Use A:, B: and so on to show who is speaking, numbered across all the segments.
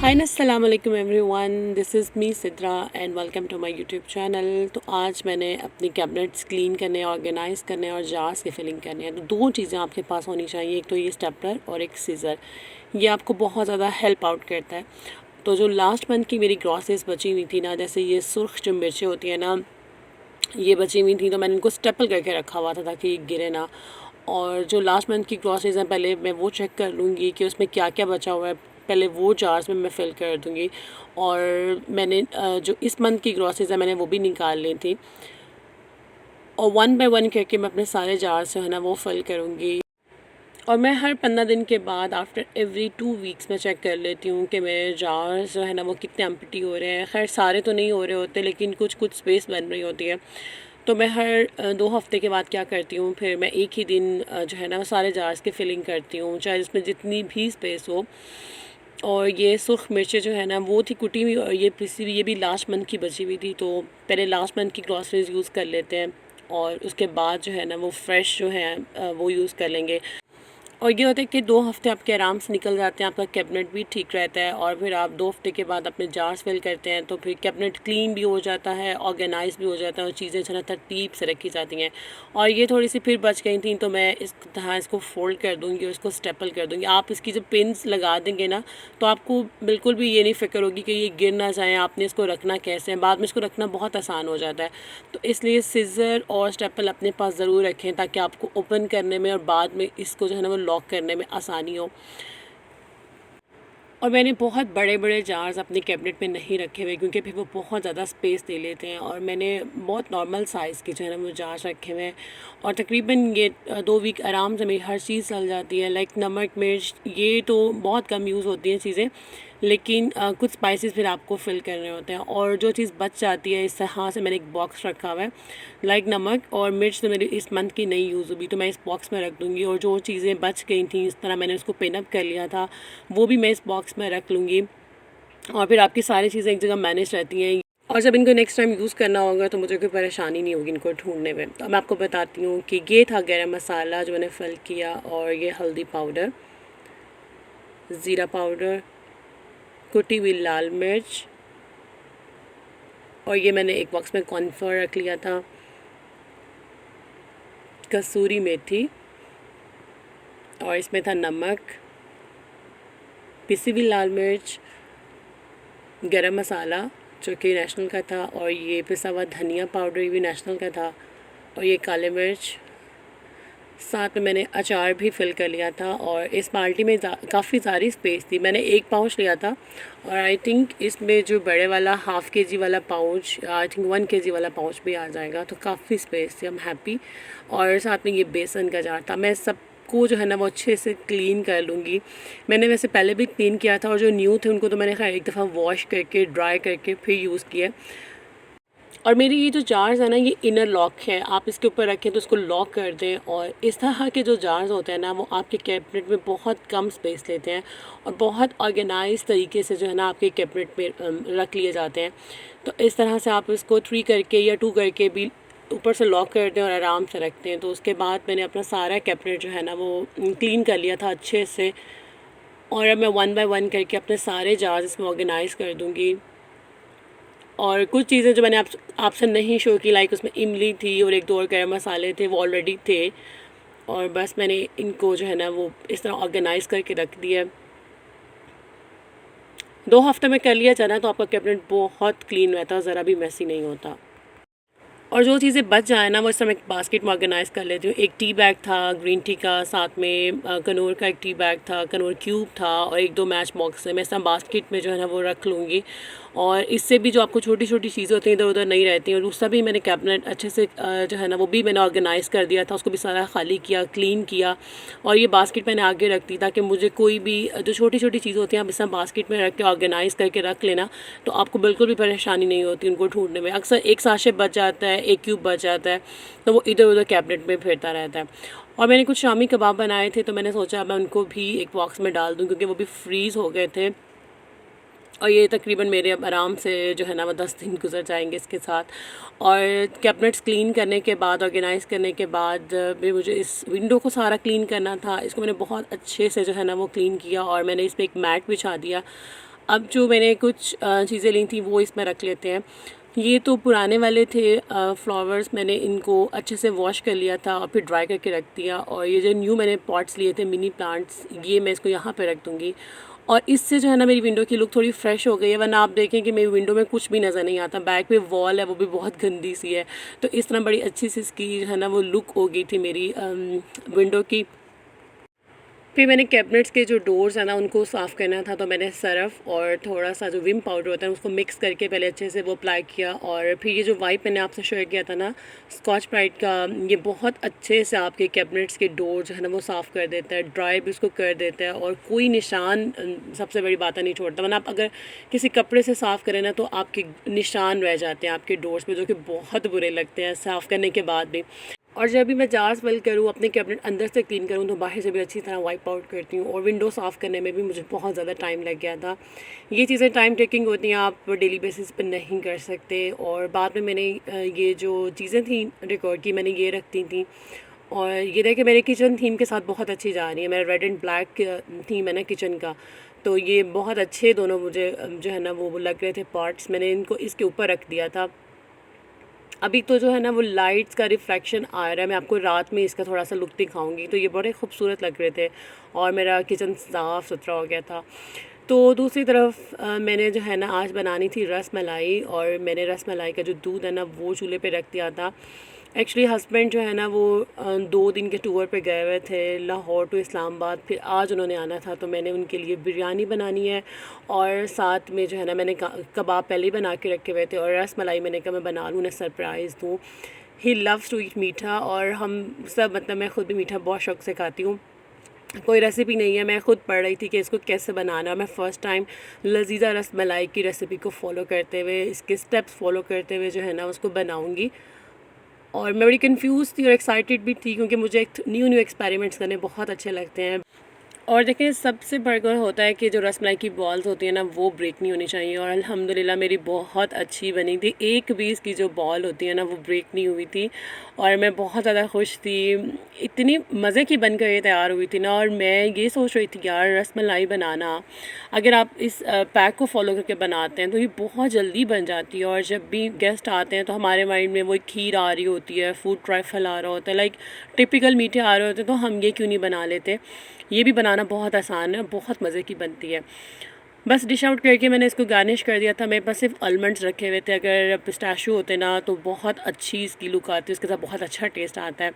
A: हाय अस्सलाम वालेकुम everyone, this is me Sidra and welcome to my YouTube channel. तो आज मैंने अपनी कैबिनेट्स क्लीन करने, ऑर्गेनाइज़ करने और जार्स की फिलिंग करनी है। तो दो चीज़ें आपके पास होनी चाहिए, एक तो ये स्टेपलर और एक सीज़र। ये आपको बहुत ज़्यादा हेल्प आउट करता है। तो जो लास्ट मंथ की मेरी ग्रॉसरीज बची हुई थी ना, जैसे ये सुर्ख जो मिर्चें होती हैं ना, ये बची हुई थी, तो मैंने इनको स्टेपल करके रखा हुआ था ताकि ये गिरे ना। और जो लास्ट मंथ की ग्रॉसरीज हैं, पहले मैं वो चेक कर लूँगी कि उसमें क्या क्या बचा हुआ है, पहले वो जार्स में मैं फ़िल कर दूँगी। और मैंने जो इस मंथ की ग्रॉसरीज है मैंने वो भी निकाल ली थी, और वन बाय वन करके मैं अपने सारे जार्स जो है ना वो फ़िल करूँगी। और मैं हर 15 दिन के बाद आफ्टर एवरी 2 वीक्स में चेक कर लेती हूँ कि मेरे जार्स जो है ना वो कितने एम्प्टी हो रहे हैं। खैर सारे तो नहीं हो रहे होते, लेकिन कुछ कुछ स्पेस बन रही होती है। तो मैं हर 2 हफ्ते के बाद क्या करती हूँ, फिर मैं एक ही दिन जो है ना वो सारे जार्स की फिलिंग करती हूँ, चाहे जिसमें जितनी भी स्पेस हो। और ये सुर्ख मिर्चें जो है ना वो थी कुटी हुई, और ये पिसी हुई, ये भी लास्ट मंथ की बची हुई थी। तो पहले लास्ट मंथ की ग्रॉसरीज यूज़ कर लेते हैं, और उसके बाद जो है ना वो फ्रेश जो है वो यूज़ कर लेंगे। और ये होता है कि 2 हफ्ते आपके आराम से निकल जाते हैं, आपका कैबिनेट भी ठीक रहता है। और फिर आप 2 हफ्ते के बाद अपने जार्स फिल करते हैं, तो फिर कैबिनेट क्लीन भी हो जाता है, ऑर्गेनाइज भी हो जाता है, और चीज़ें जो है ना तरतीब से रखी जाती हैं। और ये थोड़ी सी फिर बच गई थी, तो मैं इस तरह इसको फोल्ड कर दूँगी और इसको स्टेपल कर दूँगी। आप इसकी जब पिन्स लगा देंगे ना, तो आपको बिल्कुल भी ये नहीं फ़िक्र होगी कि ये गिर ना जाए, आपने इसको रखना कैसे है। बाद में इसको रखना बहुत आसान हो जाता है। तो इसलिए सिज़र और स्टेपल अपने पास ज़रूर रखें, ताकि आपको ओपन करने में और बाद में इसको जो है ना वो लॉक करने में आसानी हो। और मैंने बहुत बड़े बड़े जार्स अपने कैबिनेट में नहीं रखे हुए, क्योंकि फिर वो बहुत ज़्यादा स्पेस ले लेते हैं। और मैंने बहुत नॉर्मल साइज़ के जो है ना वो जार्स रखे हुए हैं, और तकरीबन ये 2 वीक आराम से मेरी हर चीज़ चल जाती है। लाइक नमक, मिर्च, ये तो बहुत कम यूज़ होती हैं चीज़ें, लेकिन कुछ स्पाइसेस फिर आपको फिल करने होते हैं। और जो चीज़ बच जाती है, इस तरह से मैंने एक बॉक्स रखा हुआ है। लाइक नमक और मिर्च तो मेरी इस मंथ की नहीं यूज़ हुई, तो मैं इस बॉक्स में रख दूँगी। और जो चीज़ें बच गई थी, इस तरह मैंने उसको पिन अप कर लिया था, वो भी मैं इस बॉक्स में रख लूँगी। और फिर आपकी सारी चीज़ें एक जगह मैनेज रहती हैं। और जब इनको नेक्स्ट टाइम यूज़ करना होगा तो मुझे कोई परेशानी नहीं होगी इनको ढूंढने में। तो मैं आपको बताती हूँ कि ये था गरम मसाला जो मैंने फिल किया, और ये हल्दी पाउडर, ज़ीरा पाउडर, कुटी हुई लाल मिर्च, और ये मैंने एक बॉक्स में कॉर्नफ्लोर रख लिया था, कसूरी मेथी, और इसमें था नमक, पिसी हुई लाल मिर्च, गरम मसाला जो कि नेशनल का था, और ये पिसा हुआ धनिया पाउडर, ये भी नेशनल का था, और ये काले मिर्च। साथ में मैंने अचार भी फिल कर लिया था। और इस बाल्टी में काफ़ी सारी स्पेस थी। मैंने एक पाउच लिया था, और आई थिंक इसमें जो बड़े वाला हाफ़ kg वाला पाउच, आई थिंक 1 kg वाला पाउच भी आ जाएगा। तो काफ़ी स्पेस थी, आई एम हैप्पी। और साथ में ये बेसन का जार था। मैं सबको जो है ना वो अच्छे से क्लीन कर लूँगी। मैंने वैसे पहले भी क्लीन किया था, और जो न्यू थे उनको तो मैंने खैर एक दफ़ा वॉश करके ड्राई करके फिर यूज़ किया। और मेरी ये जो जार्स है ना, ये इनर लॉक है, आप इसके ऊपर रखें तो इसको लॉक कर दें। और इस तरह के जो जार्स होते हैं ना, वो आपके कैबिनेट में बहुत कम स्पेस लेते हैं, और बहुत ऑर्गेनाइज तरीके से जो है ना आपके कैबिनेट में रख लिए जाते हैं। तो इस तरह से आप इसको 3 करके या 2 करके भी ऊपर से लॉक कर दें और आराम से रखते हैं। तो उसके बाद मैंने अपना सारा कैबिनेट जो है ना वो क्लीन कर लिया था अच्छे से। और अब मैं 1 बाय 1 करके अपने सारे जार्स इसमें ऑर्गेनाइज़ कर दूँगी। और कुछ चीज़ें जो मैंने आपसे नहीं शो की, लाइक उसमें इमली थी और 1-2 और गरम मसाले थे, वो ऑलरेडी थे। और बस मैंने इनको जो है ना वो इस तरह ऑर्गेनाइज़ करके रख दिया। 2 हफ्ते में कर लिया जाए ना, तो आपका कैबिनेट बहुत क्लीन रहता है, ज़रा भी मेसी नहीं होता। और जो चीज़ें बच जाए ना, वो इस समय एक बास्केट में ऑर्गेनाइज़ कर लेती हूँ। एक टी बैग था ग्रीन टी का, साथ में कनौर का एक टी बैग था, कनौर क्यूब था, और 1-2 मैच बॉक्स है। मैं इस तरह बास्केट में जो है ना वो रख लूँगी। और इससे भी जो आपको छोटी छोटी चीज़ें होती हैं इधर उधर नहीं रहती हैं। और उसका भी मैंने कैबिनेट अच्छे से जो है ना वो भी मैंने ऑर्गेनाइज़ कर दिया था, उसको भी सारा खाली किया, क्लीन किया। और ये बास्केट मैंने आगे रख दी, ताकि मुझे कोई भी जो छोटी छोटी चीज़ें होती हैं आप इस तरह बास्केट में रख के ऑर्गेनाइज़ करके रख लेना, तो आपको बिल्कुल भी परेशानी नहीं होती उनको ढूंढने में। अक्सर एक साशे बच जाता है, एक क्यूब बच जाता है, तो वो इधर उधर कैबिनेट में फिरता रहता है। और मैंने कुछ शामी कबाब बनाए थे, तो मैंने सोचा मैं उनको भी एक बॉक्स में डाल दूँ, क्योंकि वो भी फ्रीज़ हो गए थे। और ये तकरीबन मेरे अब आराम से जो है ना वो 10 दिन गुजर जाएंगे इसके साथ। और कैबिनेट्स क्लीन करने के बाद, ऑर्गेनाइज़ करने के बाद भी मुझे इस विंडो को सारा क्लीन करना था। इसको मैंने बहुत अच्छे से जो है ना वो क्लीन किया, और मैंने इसमें एक मैट बिछा दिया। अब जो मैंने कुछ चीज़ें ली थी वो इसमें रख लेते हैं। ये तो पुराने वाले थे फ्लावर्स, मैंने इनको अच्छे से वॉश कर लिया था और फिर ड्राई करके रख दिया। और ये जो न्यू मैंने पॉट्स लिए थे मिनी प्लांट्स, ये मैं इसको यहाँ पे रख दूँगी। और इससे जो है ना मेरी विंडो की लुक थोड़ी फ्रेश हो गई है, वरना आप देखें कि मेरी विंडो में कुछ भी नज़र नहीं आता। बैक पे वॉल है वो भी बहुत गंदी सी है। तो इस तरह बड़ी अच्छी सी इसकी जो है ना वो लुक हो गई थी मेरी विंडो की। फिर मैंने कैबिनेट्स के जो डोर्स हैं ना उनको साफ़ करना था, तो मैंने सरफ़ और थोड़ा सा जो विम पाउडर होता है उसको मिक्स करके पहले अच्छे से वो अप्लाई किया। और फिर ये जो वाइप मैंने आपसे शेयर किया था ना स्कॉच ब्राइट का, ये बहुत अच्छे से आपके कैबिनेट्स के डोर जो है ना वो साफ़ कर देता है, ड्राई भी उसको कर देता है और कोई निशान, सबसे बड़ी बात नहीं छोड़ता। वरना आप अगर किसी कपड़े से साफ़ करें ना तो आपके निशान रह जाते हैं आपके डोर्स पे, जो कि बहुत बुरे लगते हैं साफ़ करने के बाद भी। और जब भी मैं जार्स फिल करूँ, अपने कैबिनेट अंदर से क्लीन करूँ, तो बाहर से भी अच्छी तरह वाइप आउट करती हूँ। और विंडो साफ़ करने में भी मुझे बहुत ज़्यादा टाइम लग गया था। ये चीज़ें टाइम टेकिंग होती हैं, आप डेली बेसिस पे नहीं कर सकते। और बाद में मैंने ये जो चीज़ें थी रिकॉर्ड की, मैंने ये रखती थी। और ये देखिए मेरे किचन थीम के साथ बहुत अच्छी जा रही है। मेरा रेड एंड ब्लैक थीम है ना किचन का, तो ये बहुत अच्छे दोनों मुझे जो है ना वो लग रहे थे पार्ट्स। मैंने इनको इसके ऊपर रख दिया था। अभी तो जो है ना वो लाइट्स का रिफ्लेक्शन आ रहा है, मैं आपको रात में इसका थोड़ा सा लुक दिखाऊंगी। तो ये बड़े खूबसूरत लग रहे थे और मेरा किचन साफ़ सुथरा हो गया था। तो दूसरी तरफ मैंने जो है ना आज बनानी थी रस मलाई, और मैंने रस मलाई का जो दूध है ना वो चूल्हे पे रख दिया था। एक्चुअली हस्बैंड जो है ना वो 2 दिन के टूर पे गए हुए थे लाहौर टू इस्लामाबाद, फिर आज उन्होंने आना था, तो मैंने उनके लिए बिरयानी बनानी है। और साथ में जो है ना मैंने कबाब पहले ही बना के रखे हुए थे, और रस मलाई मैंने कहा मैं बना लूँ, उन्हें सरप्राइज़ दूँ। ही लव्स टू ईट मीठा, और हम सब, मतलब मैं ख़ुद भी मीठा बहुत शौक़ से खाती हूँ। कोई रेसिपी नहीं है, मैं ख़ुद पढ़ रही थी कि इसको कैसे बनाना है। मैं फ़र्स्ट टाइम लजीज़ा रस मलाई की रेसिपी को फॉलो करते हुए, इसके स्टेप्स फॉलो करते हुए जो है ना उसको बनाऊँगी। और मैं बड़ी कंफ्यूज थी और एक्साइटेड भी थी, क्योंकि मुझे न्यू एक्सपेरिमेंट्स करने बहुत अच्छे लगते हैं। और देखिए सबसे बढ़कर होता है कि जो रसमलाई की बॉल्स होती है ना वो ब्रेक नहीं होनी चाहिए, और अल्हम्दुलिल्लाह मेरी बहुत अच्छी बनी थी। एक भी इसकी जो बॉल होती है ना वो ब्रेक नहीं हुई थी, और मैं बहुत ज़्यादा खुश थी। इतनी मज़े की बनकर ये तैयार हुई थी ना। और मैं ये सोच रही थी यार रसमलाई बनाना, अगर आप इस पैक को फॉलो करके बनाते हैं तो ये बहुत जल्दी बन जाती है। और जब भी गेस्ट आते हैं तो हमारे माइंड में वो खीर आ रही होती है, फूड ट्राइफल आ रहा होता है, लाइक टिपिकल मीठे आ रहे होते हैं, तो हम ये क्यों नहीं बना लेते। ये भी बनाना बहुत आसान है, बहुत मज़े की बनती है। बस डिश आउट करके मैंने इसको गार्निश कर दिया था। मेरे पास सिर्फ आलमंड्स रखे हुए थे, अगर पिस्ताशियो होते ना तो बहुत अच्छी इसकी लुक आती, उसके साथ बहुत अच्छा टेस्ट आता है।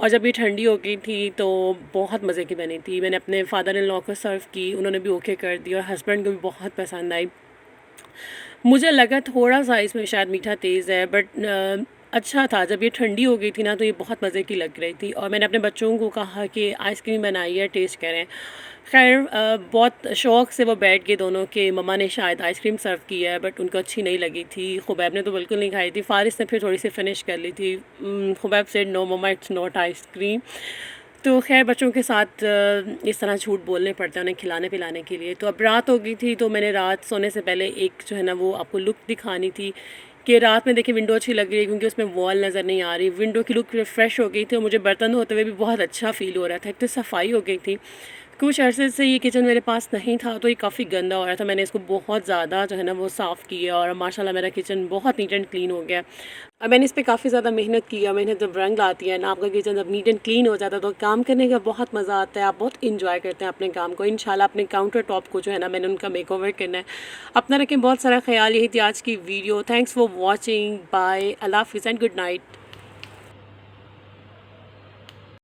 A: और जब ये ठंडी हो गई थी तो बहुत मज़े की बनी थी। मैंने अपने फादर इन लॉ को सर्व की, उन्होंने भी ओके कर दी, और हस्बैंड को भी बहुत पसंद आई। मुझे लगा थोड़ा सा इसमें शायद मीठा तेज़ है, बट अच्छा था। जब ये ठंडी हो गई थी ना तो ये बहुत मज़े की लग रही थी। और मैंने अपने बच्चों को कहा कि आइसक्रीम बनाई है, टेस्ट करें। खैर बहुत शौक़ से वो बैठ गए दोनों के मम्मा ने शायद आइसक्रीम सर्व की है, बट उनको अच्छी नहीं लगी थी। खुबैब ने तो बिल्कुल नहीं खाई थी, फ़ारिस ने फिर थोड़ी सी फिनिश कर ली थी। Khubaib said no mama it's not ice cream. तो खैर बच्चों के साथ इस तरह झूठ बोलने पड़ते हैं उन्हें खिलाने पिलाने के लिए। तो अब रात हो गई थी, तो मैंने रात सोने से पहले एक जो है ना वो आपको लुक दिखानी थी कि रात में देखिए विंडो अच्छी लग रही है, क्योंकि उसमें वॉल नज़र नहीं आ रही। विंडो की लुक रिफ़्रेश हो गई थी और मुझे बर्तन धोते हुए भी बहुत अच्छा फ़ील हो रहा था। एक तो सफाई हो गई थी, कुछ अरसे से ये किचन मेरे पास नहीं था, तो ये काफ़ी गंदा हो रहा था। मैंने इसको बहुत ज़्यादा जो है ना वो साफ़ किया, और माशाल्लाह मेरा किचन बहुत नीट एंड क्लीन हो गया। अब मैंने इस पे काफ़ी ज़्यादा मेहनत की है। मेहनत जब रंग लाती है ना, आपका किचन जब नीट एंड क्लीन हो जाता है तो काम करने का बहुत मज़ा आता है। आप बहुत इंजॉय करते हैं अपने काम को। इंशाल्लाह अपने काउंटर टॉप को जो है ना मैंने उनका मेकओवर करना है। अपना रखें बहुत सारा ख्याल। यही थी आज की video. Thanks for watching. Bye, अल्लाह हाफ़िज़ एंड गुड नाइट।